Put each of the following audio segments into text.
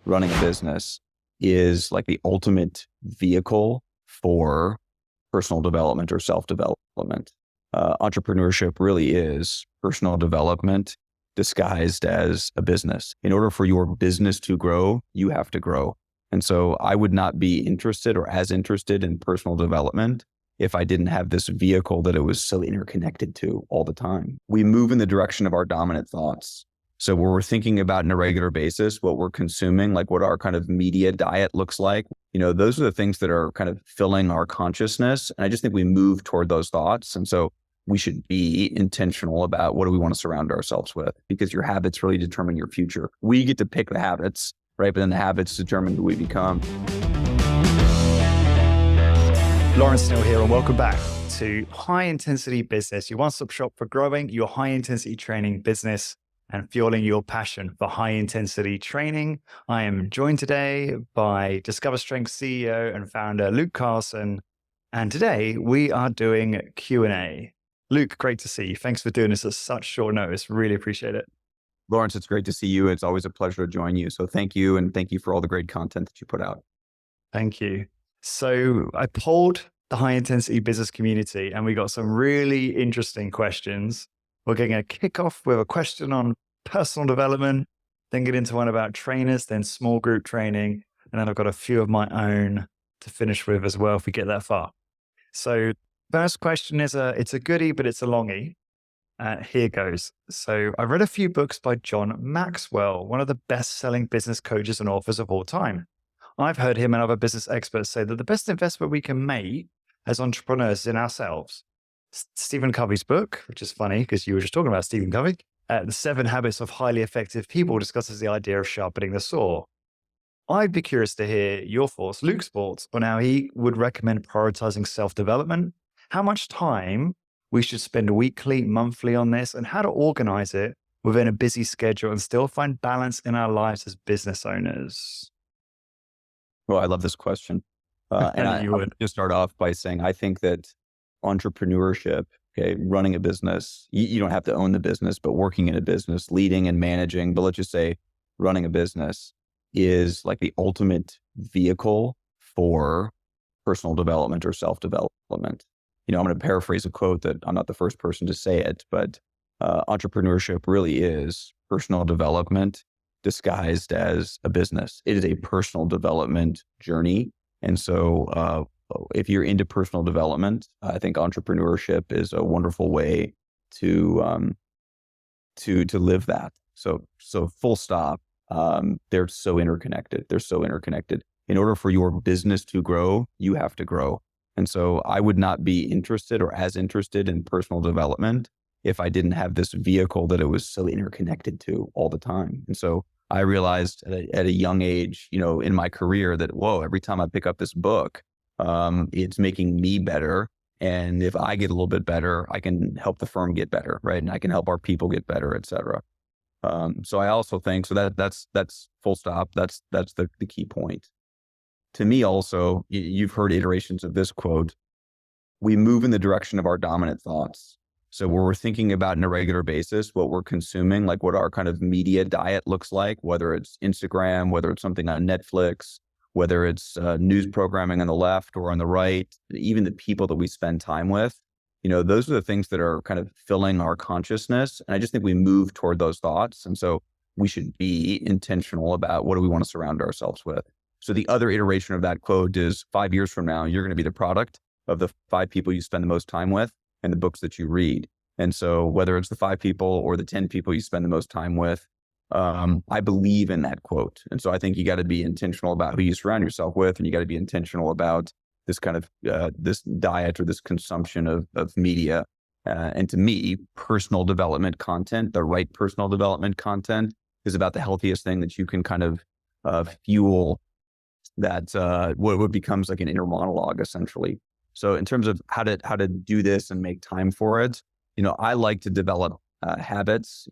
running a business is like the ultimate vehicle for personal development or self-development. Entrepreneurship really is personal development disguised as a business. In order for your business to grow, you have to grow. And so I would not be interested or as interested in personal development if I didn't have this vehicle that it was so interconnected to all the time. We move in the direction of our dominant thoughts. So when we're thinking about on a regular basis, what we're consuming, like what our kind of media diet looks like, those are the things that are kind of filling our consciousness. And I just think we move toward those thoughts. And so we should be intentional about what do we want to surround ourselves with, because your habits really determine your future. We get to pick the habits, right? But then the habits determine who we become. Lawrence Snell here, and welcome back to High Intensity Business, your one-stop shop for growing your high-intensity training business and fueling your passion for high-intensity training. I am joined today by Discover Strength CEO and founder Luke Carlson, and today we are doing Q&A. Luke, great to see you. Thanks for doing this at such short notice. Really appreciate it. Lawrence, it's great to see you. It's always a pleasure to join you. So thank you, and thank you for all the great content that you put out. Thank you. So I polled the high intensity business community and we got some really interesting questions. We're going to kick off with a question on personal development, then get into one about trainers, then small group training. And then I've got a few of my own to finish with as well if we get that far. So first question is it's a goodie, but it's a longie. Here goes. So I read a few books by John Maxwell, one of the best-selling business coaches and authors of all time. I've heard him and other business experts say that the best investment we can make as entrepreneurs is in ourselves. Stephen Covey's book, which is funny because you were just talking about Stephen Covey, The 7 Habits of Highly Effective People, discusses the idea of sharpening the saw. I'd be curious to hear your thoughts, Luke's thoughts, on how he would recommend prioritizing self-development, how much time we should spend weekly, monthly on this, and how to organize it within a busy schedule and still find balance in our lives as business owners. Well, I love this question. And I would just start off by saying, I think that entrepreneurship, running a business, you don't have to own the business, but working in a business, leading and managing, but let's just say running a business is like the ultimate vehicle for personal development or self-development. I'm going to paraphrase a quote that I'm not the first person to say it, but entrepreneurship really is personal development disguised as a business. It is a personal development journey. And so if you're into personal development, I think entrepreneurship is a wonderful way to live that. So full stop. They're so interconnected. In order for your business to grow, you have to grow. And so I would not be interested or as interested in personal development if I didn't have this vehicle that it was so interconnected to all the time. And so I realized at a young age, in my career that, every time I pick up this book, it's making me better. And if I get a little bit better, I can help the firm get better, right? And I can help our people get better, et cetera. So I also think, that's full stop. That's the key point. To me also, you've heard iterations of this quote, we move in the direction of our dominant thoughts. So when we're thinking about on a regular basis, what we're consuming, like what our kind of media diet looks like, whether it's Instagram, whether it's something on Netflix, whether it's news programming on the left or on the right, even the people that we spend time with, those are the things that are kind of filling our consciousness. And I just think we move toward those thoughts. And so we should be intentional about what do we want to surround ourselves with. So the other iteration of that quote is 5 years from now, you're going to be the product of the 5 people you spend the most time with and the books that you read. And so whether it's the 5 people or the 10 people you spend the most time with, I believe in that quote. And so I think you got to be intentional about who you surround yourself with, and you got to be intentional about this kind of this diet or this consumption of media. And to me, personal development content, the right personal development content, is about the healthiest thing that you can kind of fuel that what becomes like an inner monologue, essentially. So in terms of how to do this and make time for it, I like to develop habits.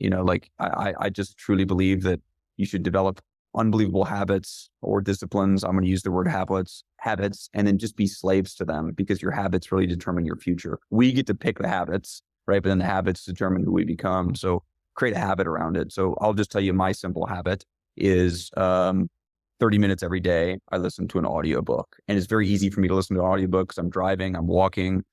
I just truly believe that you should develop unbelievable habits or disciplines. I'm going to use the word habits, and then just be slaves to them, because your habits really determine your future. We get to pick the habits, right? But then the habits determine who we become. So create a habit around it. So I'll just tell you my simple habit is 30 minutes every day, I listen to an audiobook. And it's very easy for me to listen to an audiobook because I'm driving, I'm walking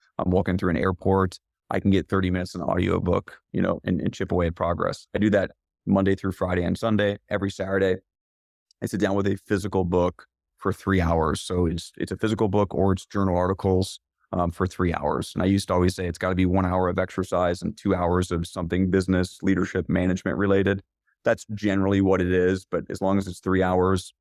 through an airport. I can get 30 minutes in an audiobook, and chip away at progress. I do that Monday through Friday and Sunday. Every Saturday, I sit down with a physical book for 3 hours. So it's a physical book or it's journal articles for 3 hours. And I used to always say it's got to be 1 hour of exercise and 2 hours of something business, leadership, management related. That's generally what it is. But as long as it's 3 hours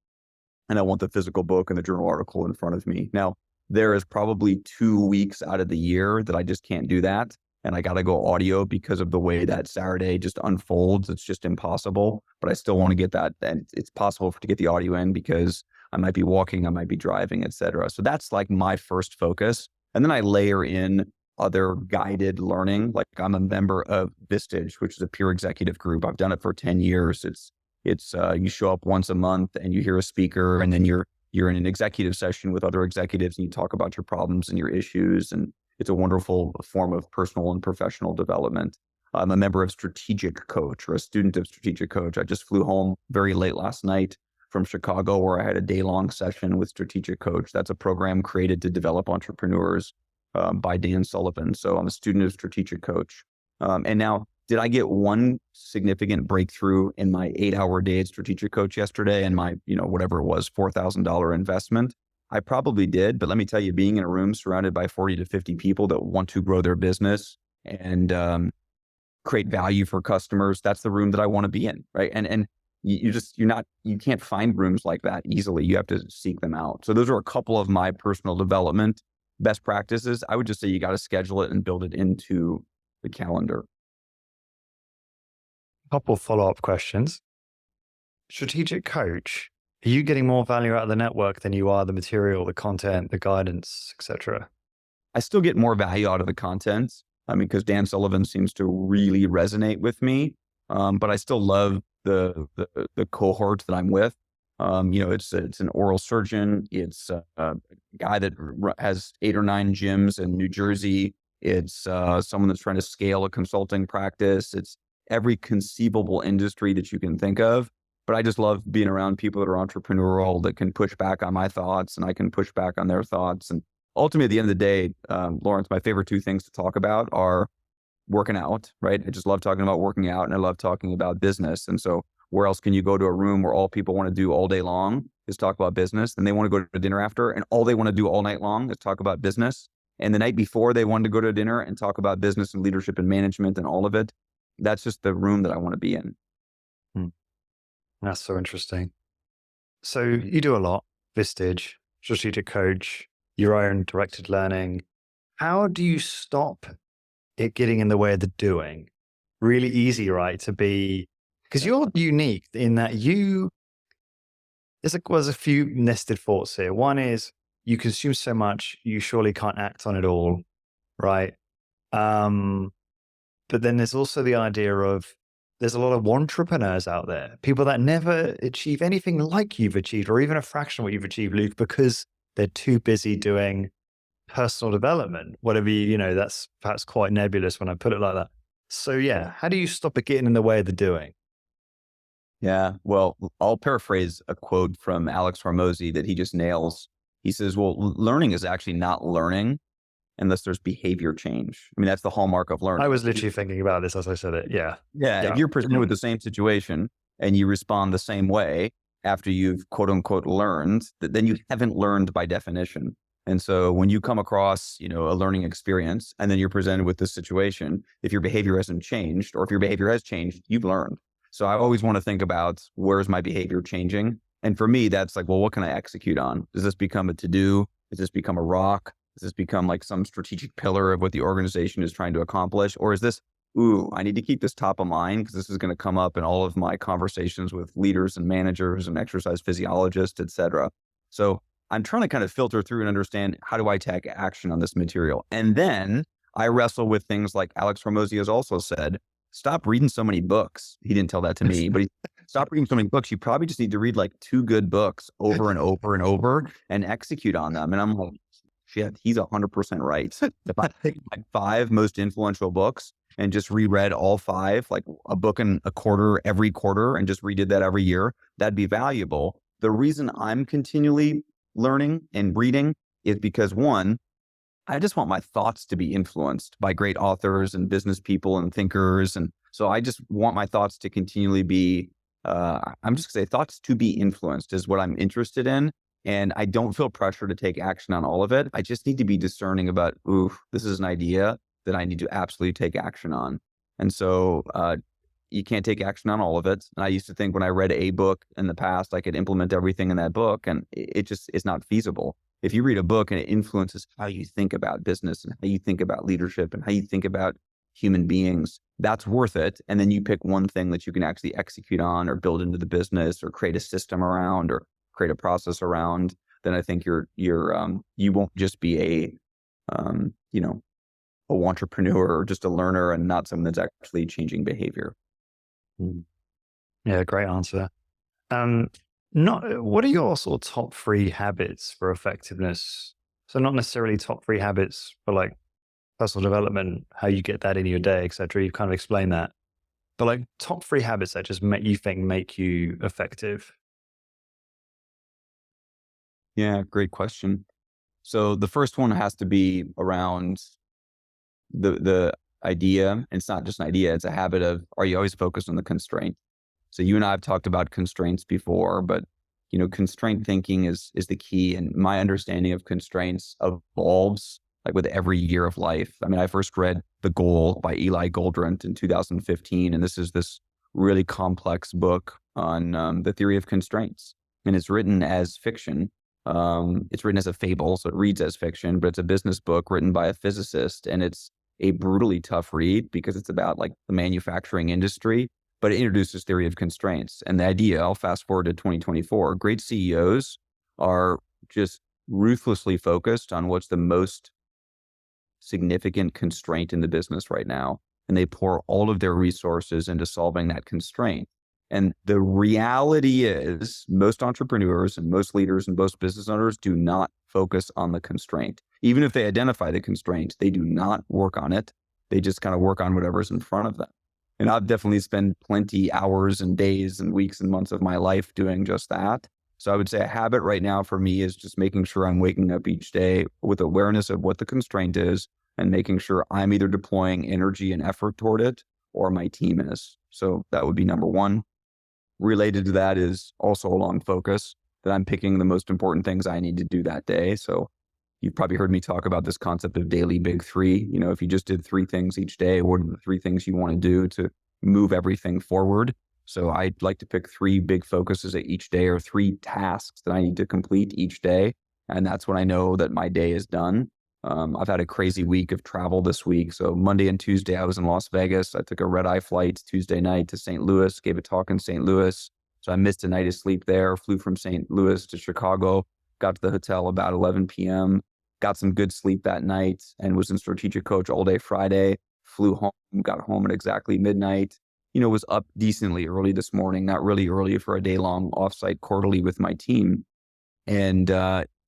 and I want the physical book and the journal article in front of me. Now, there is probably 2 weeks out of the year that I just can't do that. And I got to go audio because of the way that Saturday just unfolds. It's just impossible, but I still want to get that. And it's possible to get the audio in because I might be walking, I might be driving, et cetera. So that's like my first focus. And then I layer in other guided learning. Like I'm a member of Vistage, which is a peer executive group. I've done it for 10 years. It's you show up once a month and you hear a speaker, and then you're in an executive session with other executives and you talk about your problems and your issues. And it's a wonderful form of personal and professional development. I'm a member of Strategic Coach, or a student of Strategic Coach. I just flew home very late last night from Chicago, where I had a day-long session with Strategic Coach. That's a program created to develop entrepreneurs by Dan Sullivan. So I'm a student of Strategic Coach. And now, did I get one significant breakthrough in my 8-hour day at Strategic Coach yesterday and my, whatever it was, $4,000 investment? I probably did, but let me tell you, being in a room surrounded by 40 to 50 people that want to grow their business and create value for customers, that's the room that I want to be in, right? And you can't find rooms like that easily. You have to seek them out. So those are a couple of my personal development best practices. I would just say you got to schedule it and build it into the calendar. Couple follow-up questions. Strategic Coach, are you getting more value out of the network than you are the material, the content, the guidance, etc.? I still get more value out of the content. Because Dan Sullivan seems to really resonate with me. But I still love the cohort that I'm with. It's an oral surgeon. It's a guy that has 8 or 9 gyms in New Jersey. It's someone that's trying to scale a consulting practice. It's every conceivable industry that you can think of. But I just love being around people that are entrepreneurial, that can push back on my thoughts and I can push back on their thoughts. And ultimately, at the end of the day, Lawrence, my favorite 2 things to talk about are working out, right? I just love talking about working out and I love talking about business. And so where else can you go to a room where all people want to do all day long is talk about business, and they want to go to dinner after, and all they want to do all night long is talk about business. And the night before they wanted to go to dinner and talk about business and leadership and management and all of it. That's just the room that I want to be in. That's so interesting. So you do a lot, Vistage, Strategic Coach, your own directed learning. How do you stop it getting in the way of the doing? Really easy, right? Because you're unique in that there's a few nested thoughts here. One is you consume so much, you surely can't act on it all, right? But then there's also the idea of there's a lot of entrepreneurs out there, people that never achieve anything like you've achieved or even a fraction of what you've achieved, Luke, because they're too busy doing personal development, whatever that's perhaps quite nebulous when I put it like that. So yeah, how do you stop it getting in the way of the doing? Yeah, well, I'll paraphrase a quote from Alex Hormozi that he just nails. He says, well, learning is actually not learning unless there's behavior change. I mean, that's the hallmark of learning. I was literally thinking about this as I said it. Yeah. If you're presented with the same situation and you respond the same way after you've quote unquote learned, then you haven't learned by definition. And so when you come across, a learning experience and then you're presented with this situation, if your behavior hasn't changed, or if your behavior has changed, you've learned. So I always want to think about, where's my behavior changing? And for me, that's like, well, what can I execute on? Does this become a to-do? Does this become a rock? Does this become like some strategic pillar of what the organization is trying to accomplish? Or is this, I need to keep this top of mind because this is going to come up in all of my conversations with leaders and managers and exercise physiologists, et cetera. So I'm trying to kind of filter through and understand, how do I take action on this material? And then I wrestle with things like Alex Hormozi has also said, stop reading so many books. He didn't tell that to me, but stop reading so many books. You probably just need to read like 2 good books over and over and over and execute on them. And I'm like, shit, he's 100% right. If I pick like 5 most influential books and just reread all 5, like a book in a quarter, every quarter, and just redid that every year, that'd be valuable. the reason I'm continually learning and reading is because, one, I just want my thoughts to be influenced by great authors and business people and thinkers. And so I just want my thoughts to continually be, I'm just going to say thoughts to be influenced is what I'm interested in. And I don't feel pressure to take action on all of it. I just need to be discerning about, ooh, this is an idea that I need to absolutely take action on. And so you can't take action on all of it. And I used to think when I read a book in the past, I could implement everything in that book, and it just is not feasible. If you read a book and it influences how you think about business and how you think about leadership and how you think about human beings, that's worth it. And then you pick one thing that you can actually execute on or build into the business or create a system around or create a process around, then I think you won't just be a entrepreneur or just a learner and not someone that's actually changing behavior. Yeah, great answer. What are your sort of top 3 habits for effectiveness? So not necessarily top 3 habits for like personal development, how you get that in your day, et cetera. You've kind of explained that. But like top 3 habits that just make you effective. Yeah, great question. So the first one has to be around the idea. And it's not just an idea, it's a habit of, are you always focused on the constraint? So you and I have talked about constraints before, but constraint thinking is the key. And my understanding of constraints evolves like with every year of life. I mean, I first read The Goal by Eli Goldratt in 2015, and this is this really complex book on the theory of constraints. And it's written as fiction. It's written as a fable, so it reads as fiction, but it's a business book written by a physicist, and it's a brutally tough read because it's about like the manufacturing industry, but it introduces theory of constraints. And the idea, I'll fast forward to 2024, great CEOs are just ruthlessly focused on what's the most significant constraint in the business right now. And they pour all of their resources into solving that constraint. And the reality is most entrepreneurs and most leaders and most business owners do not focus on the constraint. Even if they identify the constraint, they do not work on it. They just kind of work on whatever's in front of them. And I've definitely spent plenty hours and days and weeks and months of my life doing just that. So I would say a habit right now for me is just making sure I'm waking up each day with awareness of what the constraint is and making sure I'm either deploying energy and effort toward it or my team is. So that would be number one. Related to that is also along focus, that I'm picking the most important things I need to do that day. So you've probably heard me talk about this concept of daily big 3. If you just did 3 things each day, what are the 3 things you want to do to move everything forward? So I'd like to pick 3 big focuses at each day or 3 tasks that I need to complete each day. And that's when I know that my day is done. I've had a crazy week of travel this week. So Monday and Tuesday, I was in Las Vegas. I took a red-eye flight Tuesday night to St. Louis, gave a talk in St. Louis. So I missed a night of sleep there, flew from St. Louis to Chicago, got to the hotel about 11 p.m., got some good sleep that night, and was in strategic coach all day Friday, flew home, got home at exactly midnight, was up decently early this morning, not really early for a day-long offsite quarterly with my team. And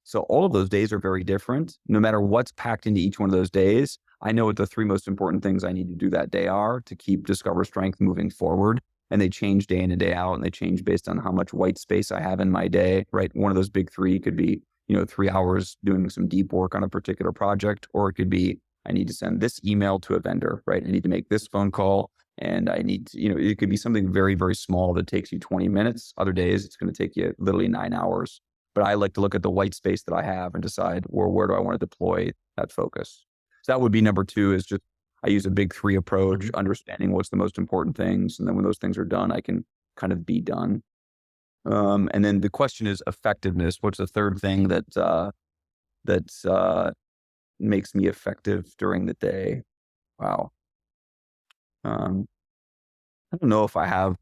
so all of those days are very different. No matter what's packed into each one of those days, I know what the 3 most important things I need to do that day are to keep Discover Strength moving forward. And they change day in and day out, and they change based on how much white space I have in my day, right? One of those big 3 could be, 3 hours doing some deep work on a particular project, or it could be, I need to send this email to a vendor, right? I need to make this phone call, and I need to, it could be something very, very small that takes you 20 minutes. Other days, it's going to take you literally 9 hours. But I like to look at the white space that I have and decide where do I want to deploy that focus. So that would be number 2 is just, I use a big 3 approach, understanding what's the most important things. And then when those things are done, I can kind of be done. And then the question is effectiveness. What's the third thing that makes me effective during the day? Wow. I don't know if I have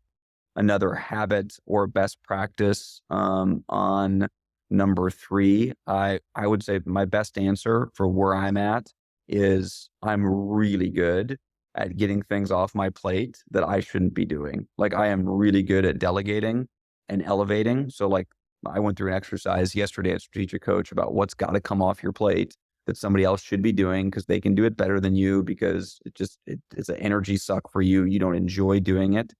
another habit or best practice on number 3. I would say my best answer for where I'm at is I'm really good at getting things off my plate that I shouldn't be doing. Like I am really good at delegating and elevating. So like I went through an exercise yesterday at Strategic Coach about what's got to come off your plate that somebody else should be doing because they can do it better than you, because it's an energy suck for you. You don't enjoy doing it.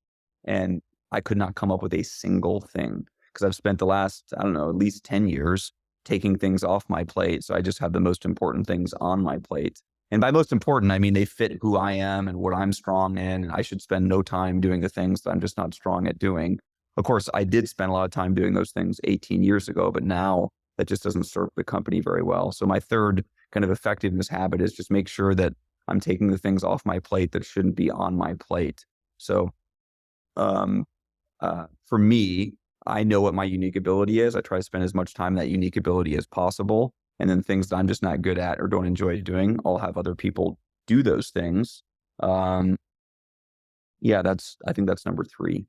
And I could not come up with a single thing because I've spent the last, I don't know, at least 10 years taking things off my plate. So I just have the most important things on my plate. And by most important, I mean, they fit who I am and what I'm strong in. And I should spend no time doing the things that I'm just not strong at doing. Of course, I did spend a lot of time doing those things 18 years ago, but now that just doesn't serve the company very well. So my third kind of effectiveness habit is just make sure that I'm taking the things off my plate that shouldn't be on my plate. So for me, I know what my unique ability is. I try to spend as much time that unique ability as possible. And then things that I'm just not good at or don't enjoy doing, I'll have other people do those things. I think that's number 3.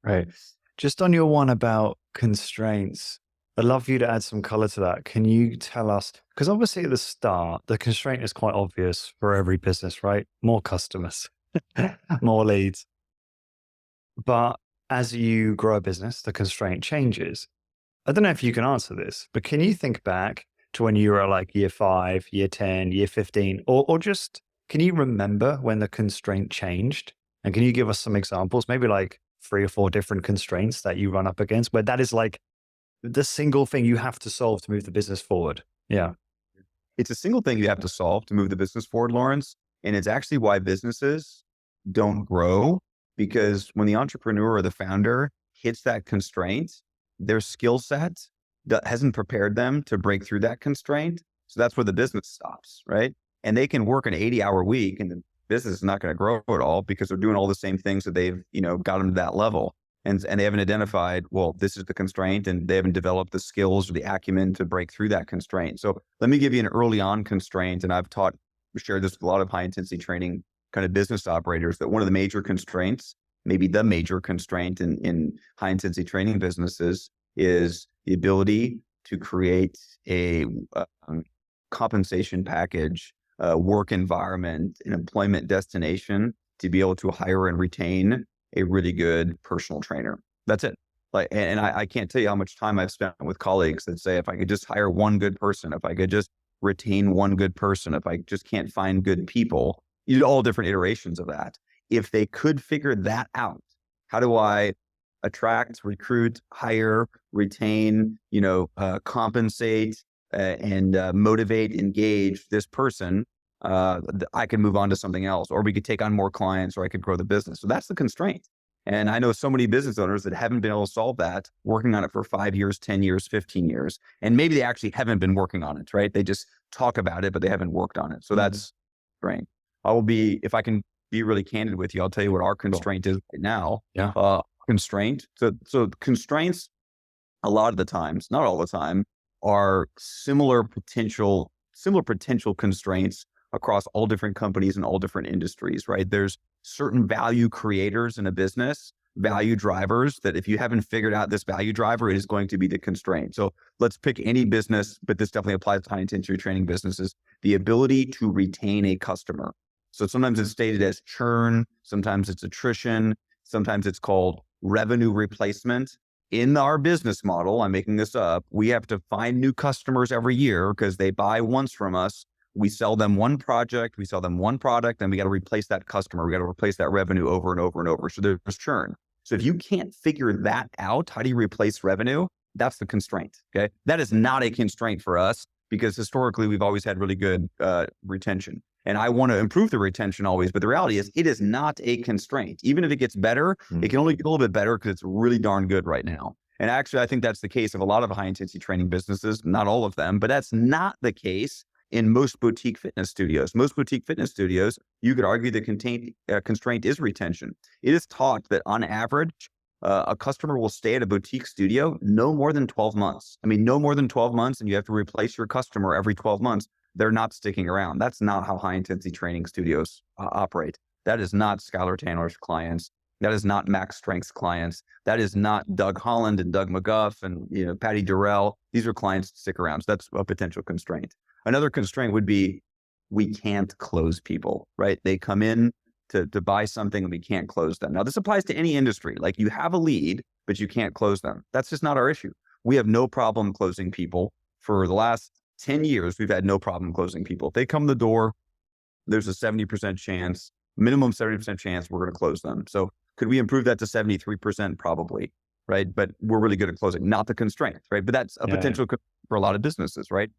Right. Just on your one about constraints, I'd love for you to add some color to that. Can you tell us, because obviously at the start, the constraint is quite obvious for every business, right? More customers, more leads. But as you grow a business, the constraint changes. I don't know if you can answer this, but can you think back to when you were like year 5, year 10, year 15, or just, can you remember when the constraint changed? And can you give us some examples, maybe like 3 or 4 different constraints that you run up against where that is like the single thing you have to solve to move the business forward? Yeah. It's a single thing you have to solve to move the business forward, Lawrence. And it's actually why businesses don't grow, because when the entrepreneur or the founder hits that constraint, their skill set hasn't prepared them to break through that constraint. So that's where the business stops, right? And they can work an 80-hour week and the business is not going to grow at all because they're doing all the same things that they've, got them to that level. And they haven't identified, well, this is the constraint, and they haven't developed the skills or the acumen to break through that constraint. So let me give you an early on constraint. And I've shared this with a lot of high intensity training kind of business operators, that one of the major constraints, maybe the major constraint in high intensity training businesses, is the ability to create a compensation package, work environment, an employment destination to be able to hire and retain a really good personal trainer. That's it. And I can't tell you how much time I've spent with colleagues that say, if I could just hire one good person, if I could just retain one good person, if I just can't find good people, all different iterations of that. If they could figure that out, how do I attract, recruit, hire, retain, compensate, and motivate, engage this person, I can move on to something else, or we could take on more clients, or I could grow the business. So that's the constraint. And I know so many business owners that haven't been able to solve that, working on it for 5 years, 10 years, 15 years. And maybe they actually haven't been working on it, right? They just talk about it, but they haven't worked on it. So that's great. If I can be really candid with you, I'll tell you what our constraint is right now. Yeah. Constraint. So constraints, a lot of the times, not all the time, are similar potential constraints across all different companies and all different industries, right? There's certain value creators in a business, value drivers, that if you haven't figured out this value driver, it is going to be the constraint. So let's pick any business, but this definitely applies to high intensity training businesses, the ability to retain a customer. So sometimes it's stated as churn, sometimes it's attrition, sometimes it's called revenue replacement. In our business model, I'm making this up, we have to find new customers every year because they buy once from us. We sell them one project, we sell them one product, and we got to replace that customer. We got to replace that revenue over and over and over. So there's churn. So if you can't figure that out, how do you replace revenue? That's the constraint, okay? That is not a constraint for us because historically we've always had really good retention. And I want to improve the retention always, but the reality is it is not a constraint. Even if it gets better, it can only get a little bit better because it's really darn good right now. And actually, I think that's the case of a lot of high intensity training businesses, not all of them, but that's not the case in most boutique fitness studios. Most boutique fitness studios, you could argue the constraint is retention. It is taught that on average, a customer will stay at a boutique studio no more than 12 months. I mean, no more than 12 months, and you have to replace your customer every 12 months. They're not sticking around. That's not how high intensity training studios operate. That is not Skylar Tanner's clients. That is not Max Strength's clients. That is not Doug Holland and Doug McGuff and Patty Durrell. These are clients that stick around. So that's a potential constraint. Another constraint would be we can't close people, right? They come in to buy something and we can't close them. Now, this applies to any industry. Like you have a lead, but you can't close them. That's just not our issue. We have no problem closing people. For the last 10 years, we've had no problem closing people. If they come to the door, there's a 70% chance, minimum 70% chance we're going to close them. So could we improve that to 73%? Probably. right? But we're really good at closing, not the constraint, right? But that's a potential for a lot of businesses, right?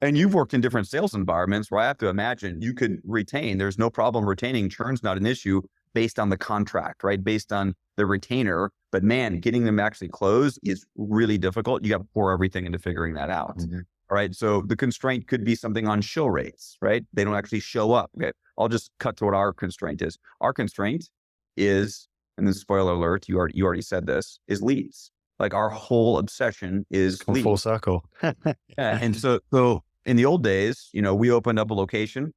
And you've worked in different sales environments where I have to imagine you could retain. There's no problem retaining. Churn's not an issue based on the contract, right? Based on the retainer. But man, getting them to actually close is really difficult. You got to pour everything into figuring that out. Mm-hmm. All right. So the constraint could be something on show rates, right? They don't actually show up. Okay. I'll just cut to what our constraint is. Our constraint is, and then spoiler alert, you already said this, is leads. Like our whole obsession is leads. Full circle. Yeah. And so in the old days, we opened up a location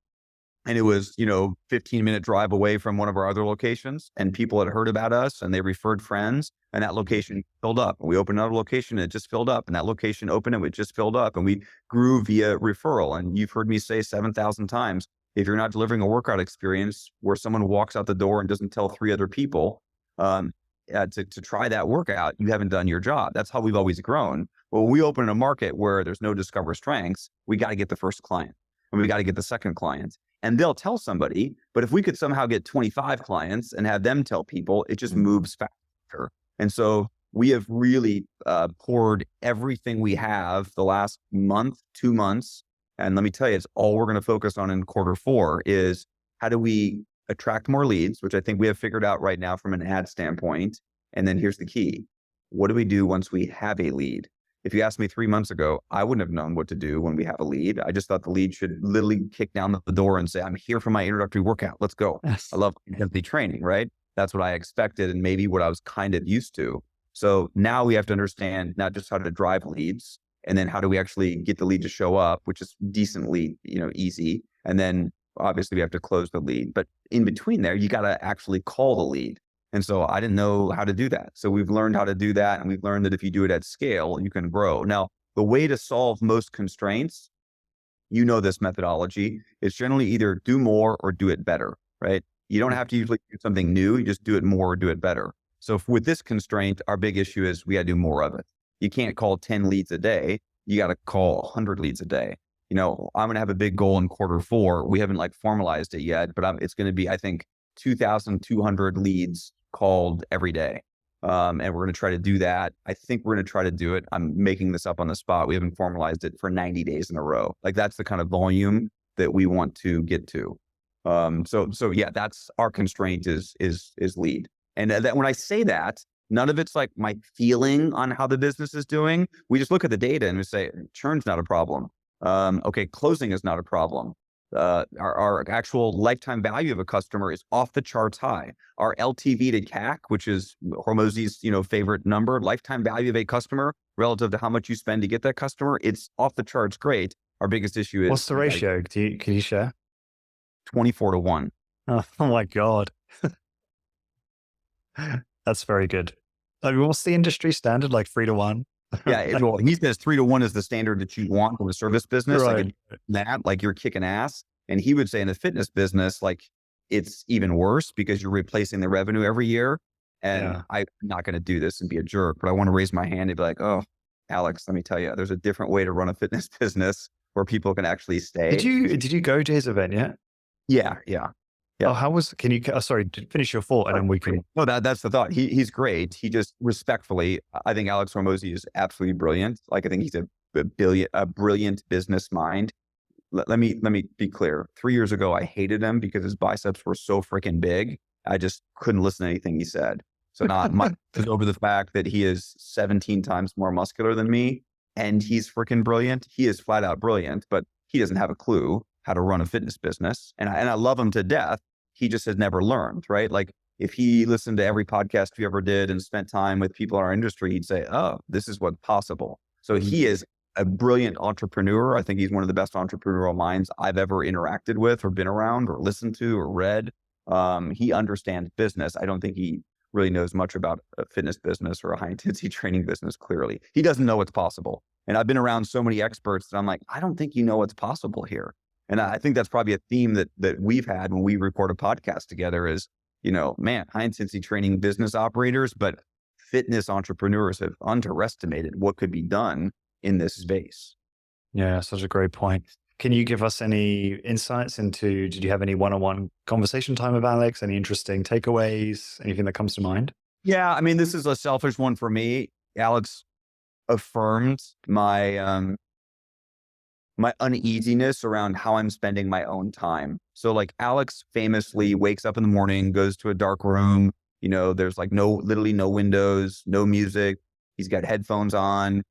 and it was, 15-minute drive away from one of our other locations, and people had heard about us and they referred friends, and that location filled up. We opened another location and it just filled up, and that location opened and it just filled up, and we grew via referral. And you've heard me say 7,000 times, if you're not delivering a workout experience where someone walks out the door and doesn't tell 3 other people to try that workout, you haven't done your job. That's how we've always grown. Well, we open in a market where there's no Discover Strengths, we got to get the first client and we got to get the second client, and they'll tell somebody. But if we could somehow get 25 clients and have them tell people, it just moves faster. And so we have really poured everything we have the last month, 2 months. And let me tell you, it's all we're going to focus on in Q4 is how do we attract more leads, which I think we have figured out right now from an ad standpoint. And then here's the key. What do we do once we have a lead? If you asked me 3 months ago, I wouldn't have known what to do when we have a lead. I just thought the lead should literally kick down the door and say, I'm here for my introductory workout. Let's go. Yes. I love intensity training, right? That's what I expected and maybe what I was kind of used to. So now we have to understand not just how to drive leads, and then how do we actually get the lead to show up, which is decently, easy. And then obviously we have to close the lead. But in between there, you got to actually call the lead. And so I didn't know how to do that. So we've learned how to do that. And we've learned that if you do it at scale, you can grow. Now, the way to solve most constraints, this methodology, is generally either do more or do it better, right? You don't have to usually do something new. You just do it more or do it better. So with this constraint, our big issue is we got to do more of it. You can't call 10 leads a day. You got to call 100 leads a day. I'm going to have a big goal in Q4. We haven't formalized it yet, but it's going to be, I think, 2,200 leads called every day. And we're going to try to do that. I think we're going to try to do it. I'm making this up on the spot. We haven't formalized it for 90 days in a row. Like that's the kind of volume that we want to get to. So yeah, that's our constraint is lead. And that when I say that, none of it's like my feeling on how the business is doing. We just look at the data and we say, churn's not a problem. Okay, closing is not a problem. Our actual lifetime value of a customer is off the charts high. Our LTV to CAC, which is Hormozi's, favorite number, lifetime value of a customer relative to how much you spend to get that customer, it's off the charts great. Our biggest issue is, what's the ratio? Can you share? 24-1. Oh my God. That's very good. What's the industry standard? Like 3-1? Yeah, well, he says 3-1 is the standard that you want from a service business. Right. Like you're kicking ass. And he would say in the fitness business, like it's even worse because you're replacing the revenue every year. And I'm not going to do this and be a jerk, but I want to raise my hand and be like, oh, Alex, let me tell you, there's a different way to run a fitness business where people can actually stay. Did you go to his event yet? Yeah. Oh, how was? Can you? Sorry, finish your thought, and then we can. No, that's the thought. He's great. He just respectfully, I think Alex Hormozi is absolutely brilliant. Like I think he's a brilliant business mind. Let me be clear. 3 years ago, I hated him because his biceps were so freaking big. I just couldn't listen to anything he said. So not much over the fact that he is 17 times more muscular than me, and he's freaking brilliant. He is flat out brilliant, but he doesn't have a clue how to run a fitness business. And I love him to death. He just has never learned, right? Like if he listened to every podcast we ever did and spent time with people in our industry, he'd say, oh, this is what's possible. So he is a brilliant entrepreneur. I think he's one of the best entrepreneurial minds I've ever interacted with or been around or listened to or read. He understands business. I don't think he really knows much about a fitness business or a high intensity training business. Clearly, he doesn't know what's possible. And I've been around so many experts that I'm like, I don't think you know what's possible here. And I think that's probably a theme that we've had when we record a podcast together is, high intensity training business operators, but fitness entrepreneurs have underestimated what could be done in this space. Yeah, such a great point. Can you give us any insights into, did you have any one-on-one conversation time with Alex? Any interesting takeaways? Anything that comes to mind? Yeah. I mean, this is a selfish one for me. Alex affirmed my uneasiness around how I'm spending my own time. So like Alex famously wakes up in the morning, goes to a dark room, there's like literally no windows, no music. He's got headphones on.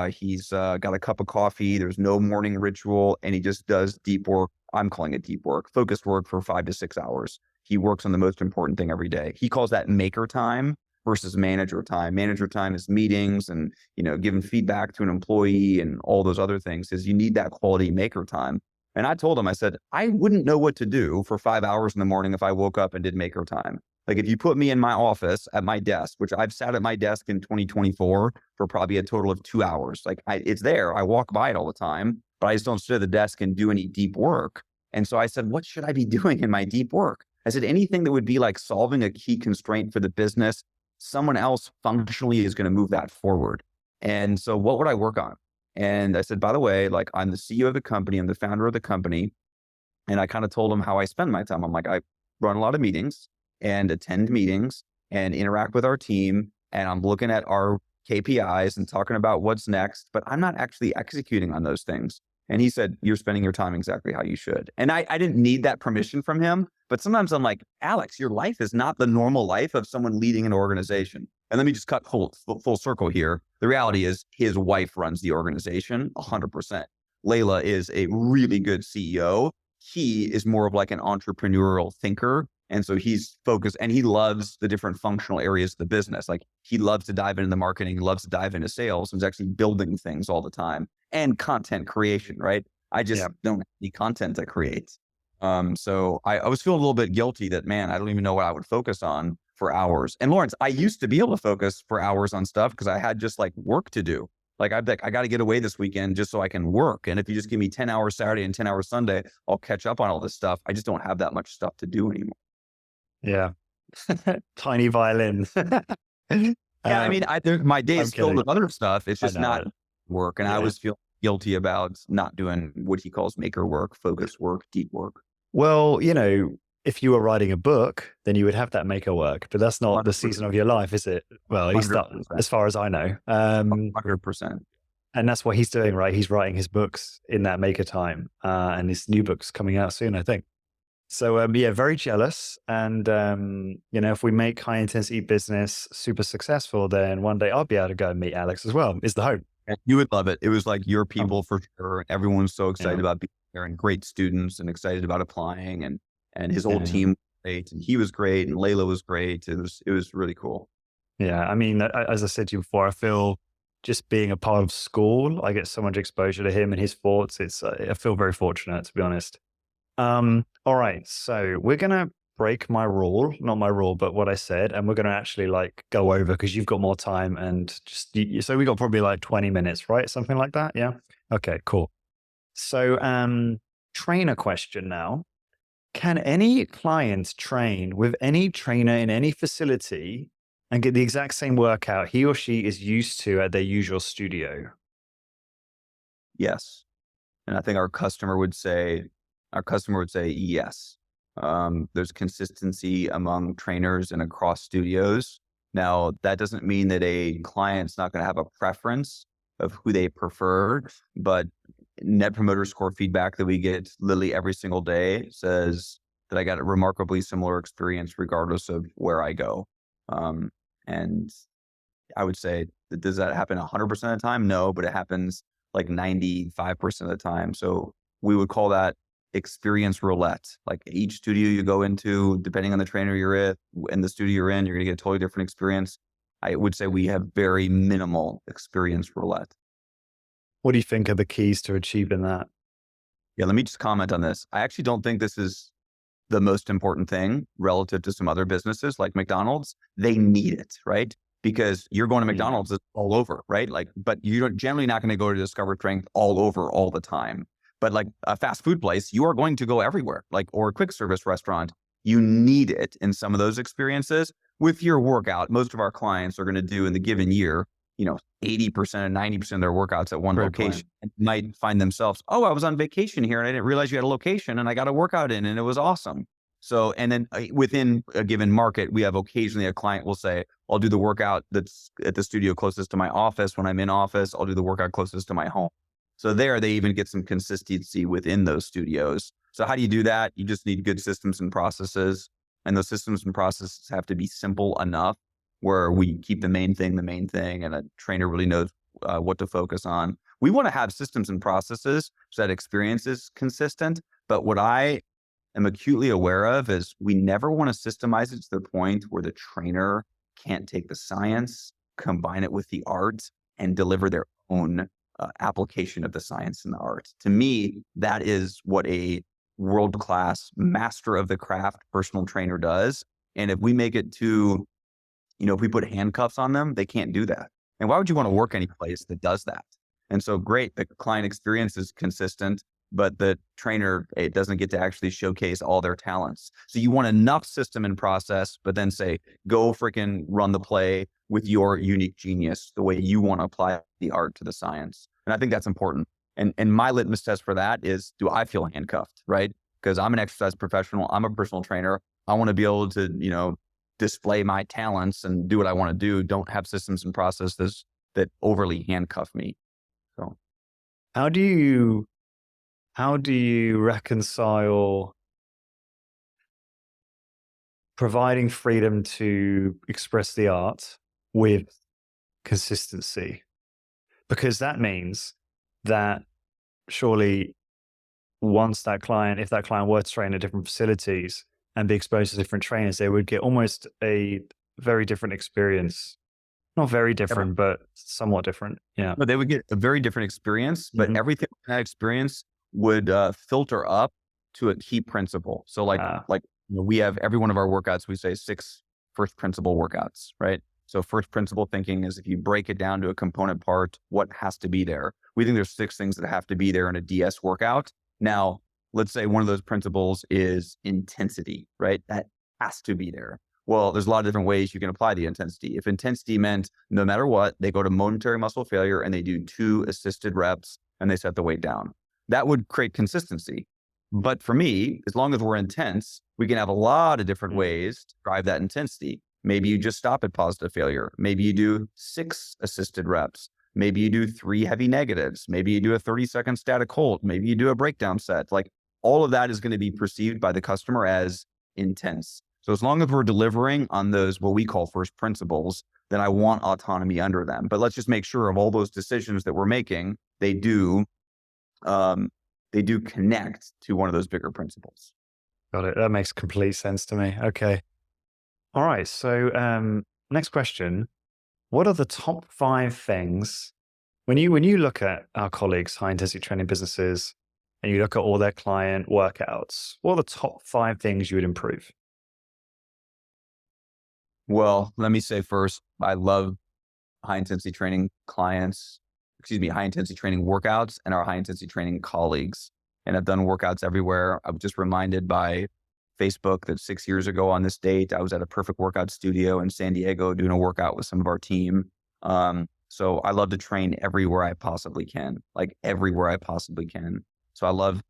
He's got a cup of coffee. There's no morning ritual, and he just does deep work. I'm calling it deep work, focused work for 5 to 6 hours. He works on the most important thing every day. He calls that maker time versus manager time. Manager time is meetings and, giving feedback to an employee and all those other things, is you need that quality maker time. And I told him, I said, I wouldn't know what to do for 5 hours in the morning if I woke up and did maker time. Like if you put me in my office at my desk, which I've sat at my desk in 2024 for probably a total of 2 hours, like it's there. I walk by it all the time, but I just don't sit at the desk and do any deep work. And so I said, what should I be doing in my deep work? I said, anything that would be like solving a key constraint for the business, someone else functionally is going to move that forward. And so what would I work on? And I said, by the way, like I'm the CEO of the company, I'm the founder of the company. And I kind of told him how I spend my time. I'm like, I run a lot of meetings and attend meetings and interact with our team. And I'm looking at our KPIs and talking about what's next, but I'm not actually executing on those things. And he said, you're spending your time exactly how you should. And I didn't need that permission from him. But sometimes I'm like, Alex, your life is not the normal life of someone leading an organization. And let me just cut full circle here. The reality is his wife runs the organization 100%. Layla is a really good CEO. He is more of like an entrepreneurial thinker. And so he's focused and he loves the different functional areas of the business. Like he loves to dive into the marketing, he loves to dive into sales, and is actually building things all the time and content creation, right? I just don't have any content to create. So I was feeling a little bit guilty that, man, I don't even know what I would focus on for hours. And Lawrence, I used to be able to focus for hours on stuff because I had just like work to do. Like I got to get away this weekend just so I can work. And if you just give me 10 hours Saturday and 10 hours Sunday, I'll catch up on all this stuff. I just don't have that much stuff to do anymore. Yeah. Tiny violin. Yeah. I mean, my day is filled with other stuff. It's just not work. And I was feeling guilty about not doing what he calls maker work, focus work, deep work. Well, if you were writing a book, then you would have that maker work, but that's not 100%. The season of your life, is it? Well, at least not, as far as I know. 100%. And that's what he's doing, right? He's writing his books in that maker time, and his new book's coming out soon, I think. So, very jealous. And, if we make high intensity business super successful, then one day I'll be able to go and meet Alex as well, is the hope. You would love it. It was like your people for sure. Everyone's so excited about being there and great students and excited about applying, and his whole team was great, and he was great, and Layla was great. It was really cool. Yeah. I mean, as I said to you before, I feel just being a part of school, I get so much exposure to him and his thoughts. I feel very fortunate, to be honest. All right. So we're going to break my rule, not my rule, but what I said. And we're going to actually like go over because you've got more time and so we got probably like 20 minutes, right? Something like that. Yeah. Okay, cool. So, trainer question now. Can any client train with any trainer in any facility and get the exact same workout he or she is used to at their usual studio? Yes. And I think our customer would say yes. There's consistency among trainers and across studios. Now, that doesn't mean that a client's not going to have a preference of who they prefer, but Net Promoter Score feedback that we get literally every single day says that I got a remarkably similar experience regardless of where I go. And I would say, does that happen 100% of the time? No, but it happens like 95% of the time. So we would call that experience roulette. Like each studio you go into, depending on the trainer you're in the studio you're in, you're going to get a totally different experience. I would say we have very minimal experience roulette. What do you think are the keys to achieving that? Yeah, let me just comment on this. I actually don't think this is the most important thing relative to some other businesses like McDonald's. They need it, right? Because you're going to McDonald's all over, right? Like, but you're generally not going to go to Discover Strength all over all the time. But like a fast food place, you are going to go everywhere, like, or a quick service restaurant. You need it in some of those experiences. With your workout, most of our clients are going to do in the given year, 80% and 90% of their workouts at one location, and might find themselves, oh, I was on vacation here and I didn't realize you had a location and I got a workout in and it was awesome. So, and then within a given market, we have occasionally a client will say, I'll do the workout that's at the studio closest to my office. When I'm in office, I'll do the workout closest to my home. So there, they even get some consistency within those studios. So how do you do that? You just need good systems and processes. And those systems and processes have to be simple enough where we keep the main thing, and a trainer really knows what to focus on. We want to have systems and processes so that experience is consistent. But what I am acutely aware of is we never want to systemize it to the point where the trainer can't take the science, combine it with the art, and deliver their own application of the science and the art. To me, that is what a world-class master of the craft personal trainer does. And if we make it to, if we put handcuffs on them, they can't do that. And why would you want to work any place that does that? And so great, the client experience is consistent, but the trainer, it doesn't get to actually showcase all their talents. So you want enough system and process, but then say, go freaking run the play with your unique genius, the way you want to apply the art to the science. And I think that's important. And my litmus test for that is, do I feel handcuffed, right? Because I'm an exercise professional, I'm a personal trainer. I want to be able to, display my talents and do what I want to do. Don't have systems and processes that overly handcuff me. So how do you reconcile providing freedom to express the art with consistency? Because that means that surely if that client were to train at different facilities and be exposed to different trainers, they would get almost a very different experience. Not very different, but somewhat different. Yeah. But they would get a very different experience, but everything in that experience would filter up to a key principle. So we have every one of our workouts, we say 6 first principle workouts, right? So first principle thinking is, if you break it down to a component part, what has to be there? We think there's 6 things that have to be there in a DS workout. Now, let's say one of those principles is intensity, right? That has to be there. Well, there's a lot of different ways you can apply the intensity. If intensity meant no matter what, they go to momentary muscle failure and they do 2 assisted reps and they set the weight down, that would create consistency. But for me, as long as we're intense, we can have a lot of different ways to drive that intensity. Maybe you just stop at positive failure. Maybe you do 6 assisted reps. Maybe you do 3 heavy negatives. Maybe you do a 30-second static hold. Maybe you do a breakdown set. Like, all of that is going to be perceived by the customer as intense. So as long as we're delivering on those, what we call first principles, then I want autonomy under them. But let's just make sure of all those decisions that we're making, they do connect to one of those bigger principles. Got it. That makes complete sense to me. Okay. All right. So next question. What are the top 5 things when you look at our colleagues' high intensity training businesses and you look at all their client workouts, what are the top 5 things you would improve? Well, let me say first, I love high intensity training workouts and our high intensity training colleagues. And I've done workouts everywhere. I was just reminded by Facebook that 6 years ago on this date, I was at a perfect workout studio in San Diego doing a workout with some of our team. So I love to train everywhere I possibly can, So I love,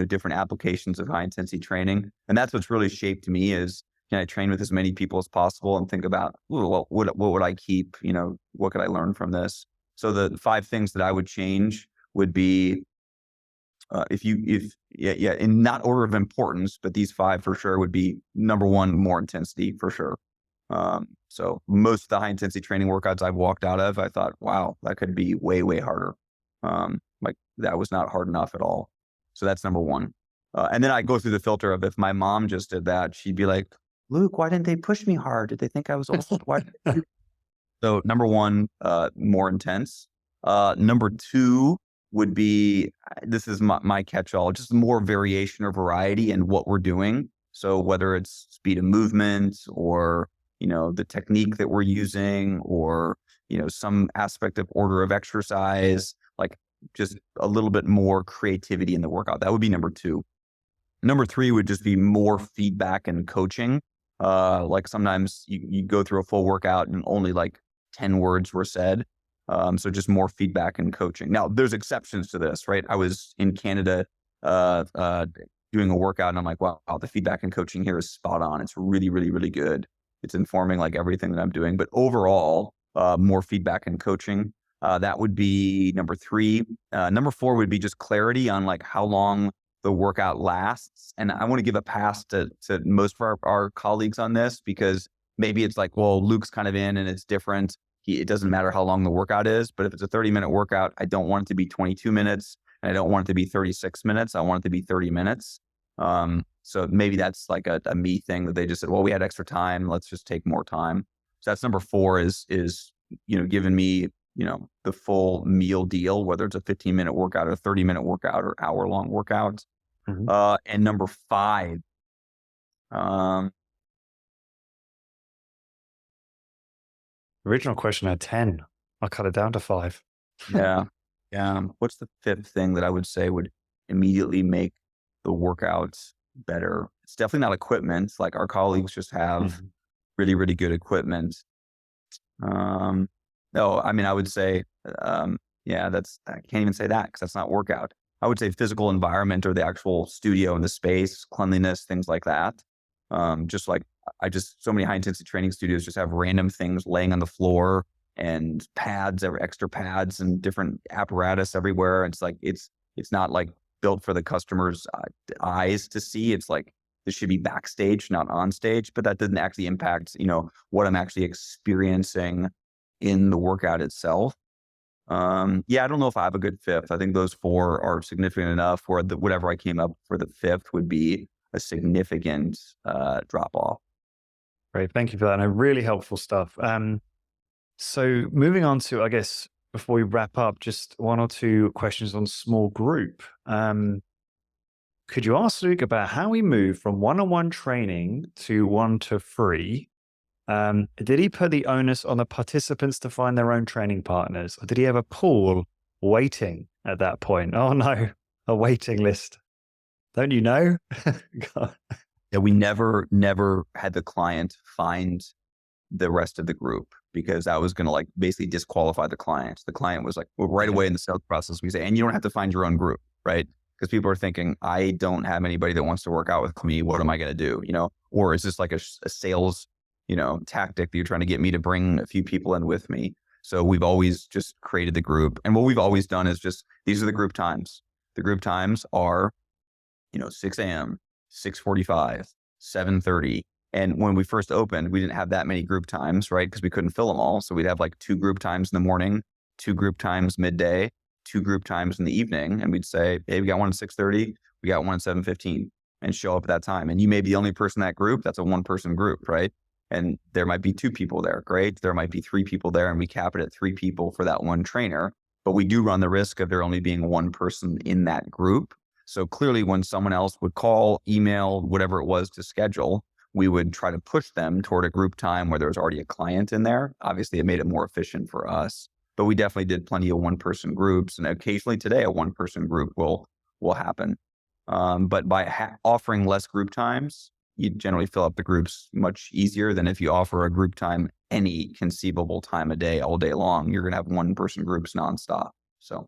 different applications of high intensity training. And that's what's really shaped me is, can I train with as many people as possible and think about, what would I keep? What could I learn from this? So the 5 things that I would change would be, in not order of importance, but these 5 for sure would be: number 1, more intensity for sure. So most of the high intensity training workouts I've walked out of, I thought, wow, that could be way, way harder. That was not hard enough at all. So that's number 1. And then I go through the filter of, if my mom just did that, she'd be like, Luke, why didn't they push me hard? Did they think I was old? Why? So number 1, more intense. Number 2 would be, this is my catch-all, just more variation or variety in what we're doing. So whether it's speed of movement or, the technique that we're using, or, some aspect of order of exercise, like just a little bit more creativity in the workout. That would be number 2. Number 3 would just be more feedback and coaching. Like sometimes you go through a full workout and only like 10 words were said. So just more feedback and coaching. Now, there's exceptions to this, right? I was in Canada doing a workout and I'm like, wow, the feedback and coaching here is spot on. It's really, really, really good. It's informing like everything that I'm doing. But overall, more feedback and coaching. That would be number 3. Number 4 would be just clarity on like how long the workout lasts. And I want to give a pass to most of our colleagues on this, because maybe it's like, well, Luke's kind of in and it's different. It doesn't matter how long the workout is, but if it's a 30-minute workout, I don't want it to be 22 minutes and I don't want it to be 36 minutes. I want it to be 30 minutes. So maybe that's like a me thing that they just said, well, we had extra time. Let's just take more time. So that's number 4 is, giving me, the full meal deal, whether it's a 15-minute workout or 30-minute workout or hour-long workout. Mm-hmm. And number 5, original question had 10. I'll cut it down to 5. Yeah. What's the 5th thing that I would say would immediately make the workouts better? It's definitely not equipment. Like our colleagues just have really, really good equipment. No, I mean, I would say, I can't even say that because that's not workout. I would say physical environment or the actual studio and the space, cleanliness, things like that. Just like so many high intensity training studios just have random things laying on the floor and pads, extra pads and different apparatus everywhere. It's like, it's not like built for the customer's eyes to see. It's like, this should be backstage, not on stage, but that doesn't actually impact, what I'm actually experiencing in the workout itself. I don't know if I have a good 5th. I think those 4 are significant enough where whatever I came up for the 5th would be a significant drop off. Great. Thank you for that. And really helpful stuff. So moving on to, I guess, before we wrap up, just 1 or 2 questions on small group. Could you ask Luke about how we move from one-on-one training to 1-3? Did he put the onus on the participants to find their own training partners? Or did he have a pool waiting at that point? Oh no, a waiting list. Don't you know? Yeah, we never had the client find the rest of the group because that was going to like basically disqualify the client. The client was like, well, right away in the sales process, we say, and you don't have to find your own group, right? Because people are thinking, I don't have anybody that wants to work out with me. What am I going to do? Or is this like a sales, tactic that you're trying to get me to bring a few people in with me? So we've always just created the group. And what we've always done is just, these are the group times. The group times are, 6 a.m., 6:45, 7:30. And when we first opened, we didn't have that many group times, right? Because we couldn't fill them all. So we'd have like 2 group times in the morning, 2 group times midday, 2 group times in the evening. And we'd say, hey, we got one at 6:30, we got one at 7:15, and show up at that time. And you may be the only person in that group. That's a 1-person group, right? And there might be 2 people there. Great. There might be 3 people there, and we cap it at 3 people for that 1 trainer. But we do run the risk of there only being 1 person in that group. So clearly when someone else would call, email, whatever it was to schedule, we would try to push them toward a group time where there was already a client in there. Obviously, it made it more efficient for us. But we definitely did plenty of 1-person groups. And occasionally today, a 1-person group will happen. But by offering less group times, you generally fill up the groups much easier than if you offer a group time any conceivable time of day, all day long. You're going to have 1-person groups nonstop. So,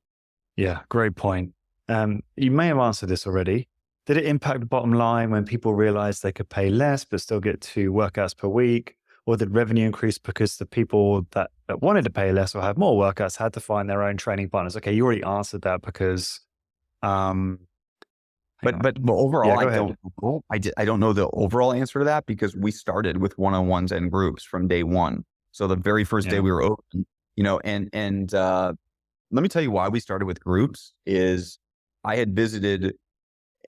yeah, great point. You may have answered this already. Did it impact the bottom line when people realized they could pay less but still get 2 workouts per week? Or did revenue increase because the people that wanted to pay less or have more workouts had to find their own training partners? Okay, you already answered that because But overall, I don't know the overall answer to that because we started with one-on-ones and groups from day 1. So the very first day we were open, and let me tell you why we started with groups is I had visited,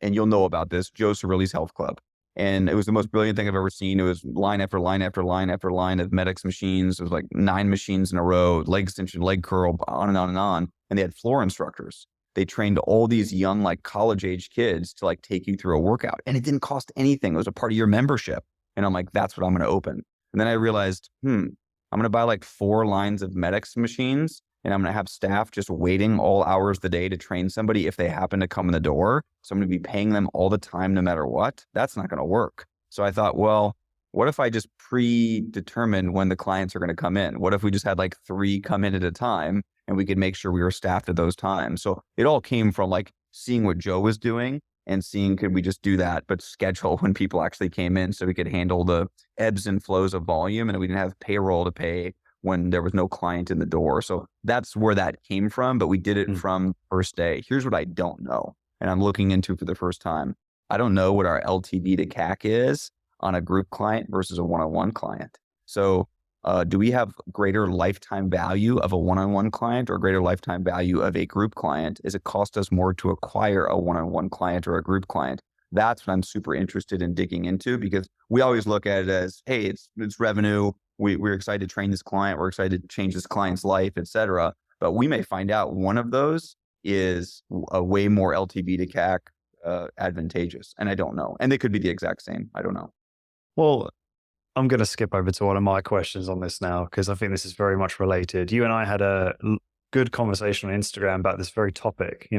and you'll know about this, Joe Cirilli's Health Club. And it was the most brilliant thing I've ever seen. It was line after line after line after line of medics machines. It was like 9 machines in a row, leg extension, leg curl, on and on and on. And they had floor instructors. They trained all these young, like college age kids to like take you through a workout. And it didn't cost anything. It was a part of your membership. And I'm like, that's what I'm going to open. And then I realized, I'm going to buy like 4 lines of medics machines. And I'm going to have staff just waiting all hours of the day to train somebody if they happen to come in the door. So I'm going to be paying them all the time, no matter what. That's not going to work. So I thought, well, what if I just predetermine when the clients are going to come in? What if we just had like 3 come in at a time and we could make sure we were staffed at those times? So it all came from like seeing what Joe was doing and seeing could we just do that, but schedule when people actually came in so we could handle the ebbs and flows of volume and we didn't have payroll to pay when there was no client in the door. So that's where that came from, but we did it from first day. Here's what I don't know, and I'm looking into for the first time. I don't know what our LTV to CAC is on a group client versus a one-on-one client. So do we have greater lifetime value of a one-on-one client or greater lifetime value of a group client? Is it cost us more to acquire a one-on-one client or a group client? That's what I'm super interested in digging into, because we always look at it as, hey, it's revenue. We're excited to train this client. We're excited to change this client's life, et cetera. But we may find out one of those is a way more LTV to CAC advantageous. And I don't know. And they could be the exact same. I don't know. Well, I'm going to skip over to one of my questions on this now, because I think this is very much related. You and I had a good conversation on Instagram about this very topic.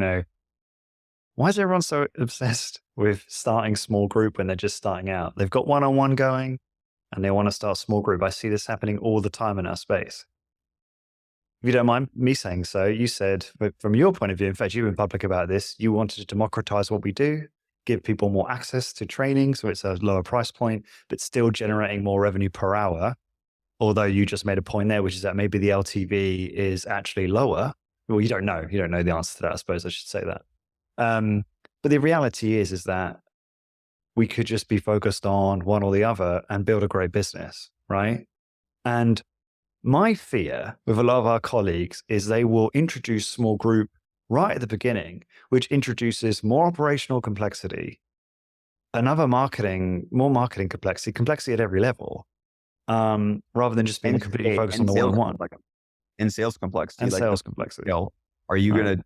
Why is everyone so obsessed with starting small group when they're just starting out? They've got one-on-one going and they want to start small group. I see this happening all the time in our space. If you don't mind me saying so, you said, from your point of view, in fact, you've been public about this, you wanted to democratize what we do, give people more access to training, so it's a lower price point, but still generating more revenue per hour. Although you just made a point there, which is that maybe the LTV is actually lower. Well, you don't know. You don't know the answer to that, I suppose I should say that. But the reality is that we could just be focused on one or the other and build a great business, right? And my fear with a lot of our colleagues is they will introduce small group right at the beginning, which introduces more operational complexity, more marketing complexity at every level, rather than just being completely focused on the one-on-one. And sales complexity. And sales complexity. Are you going to,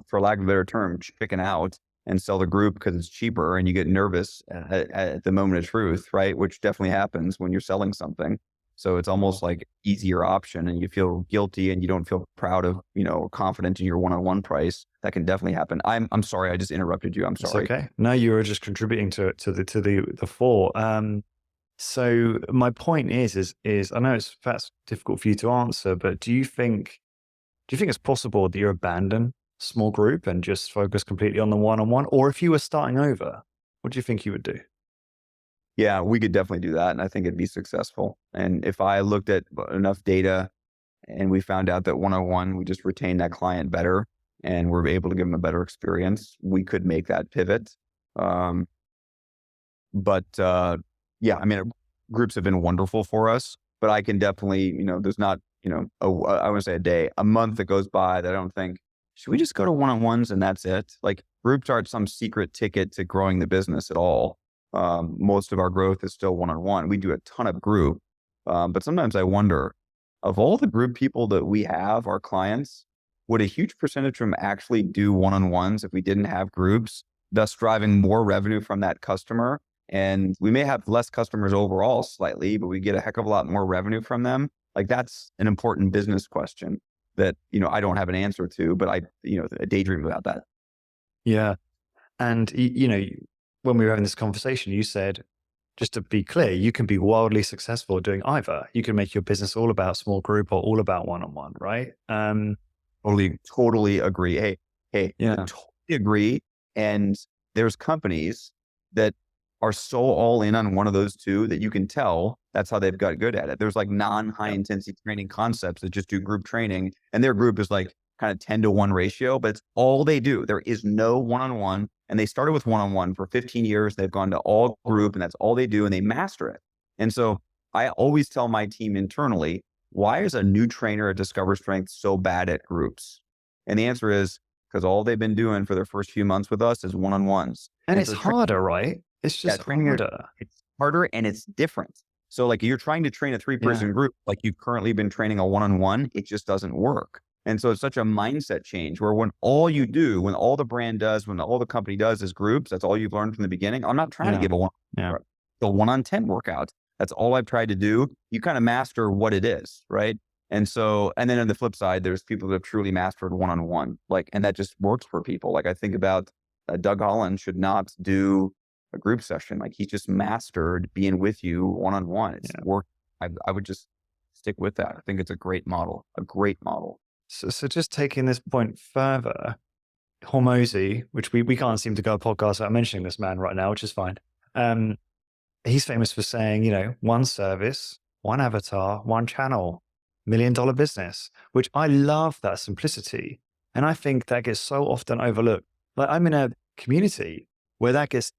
for lack of a better term, chicken out and sell the group because it's cheaper and you get nervous at the moment of truth, right? Which definitely happens when you're selling something. So it's almost like easier option and you feel guilty and you don't feel proud of, confident in your one-on-one price. That can definitely happen. I'm sorry. I just interrupted you. I'm sorry. It's okay. No, you were just contributing to the fore. So my point is I know that's difficult for you to answer, but do you think it's possible that you abandon small group and just focus completely on the one-on-one? Or if you were starting over, what do you think you would do? Yeah, we could definitely do that. And I think it'd be successful. And if I looked at enough data and we found out that one-on-one, we just retain that client better and we're able to give them a better experience, we could make that pivot. Groups have been wonderful for us, but I can definitely, there's not, I want to say a day, a month that goes by that I don't think, should we just go to one-on-ones and that's it? Like groups aren't some secret ticket to growing the business at all. Most of our growth is still one-on-one. We do a ton of group, but sometimes I wonder, of all the group people that we have, our clients, would a huge percentage of them actually do one-on-ones if we didn't have groups, thus driving more revenue from that customer? And we may have less customers overall slightly, but we get a heck of a lot more revenue from them. Like that's an important business question that, I don't have an answer to, but I daydream about that. Yeah. And, when we were having this conversation, you said, just to be clear, you can be wildly successful doing either. You can make your business all about small group or all about one-on-one, right? Totally agree. Hey, yeah. Totally agree. And there's companies that are so all in on one of those two that you can tell that's how they've got good at it. There's like non-high intensity training concepts that just do group training and their group is like kind of 10-to-1 ratio, but it's all they do. There is no one-on-one. And they started with one-on-one for 15 years. They've gone to all group and that's all they do and they master it. And so I always tell my team internally, why is a new trainer at Discover Strength so bad at groups? And the answer is because all they've been doing for their first few months with us is one-on-ones. And it's harder, right? It's just harder. It's harder and it's different. So like you're trying to train a 3-person group, like you've currently been training a one-on-one, it just doesn't work. And so it's such a mindset change where when all you do, when all the brand does, when all the company does is groups, that's all you've learned from the beginning. I'm not trying to give a one-on-10 workout. That's all I've tried to do. You kind of master what it is, right? And then on the flip side, there's people that have truly mastered one-on-one, and that just works for people. Like I think about Doug Holland should not do a group session. Like he's just mastered being with you one-on-one. It's work. I would just stick with that. I think it's a great model. So just taking this point further, Hormozi, which we can't seem to go a podcast without mentioning this man right now, which is fine. He's famous for saying, one service, one avatar, one channel, $1 million business, which I love that simplicity. And I think that gets so often overlooked. Like, I'm in a community where that gets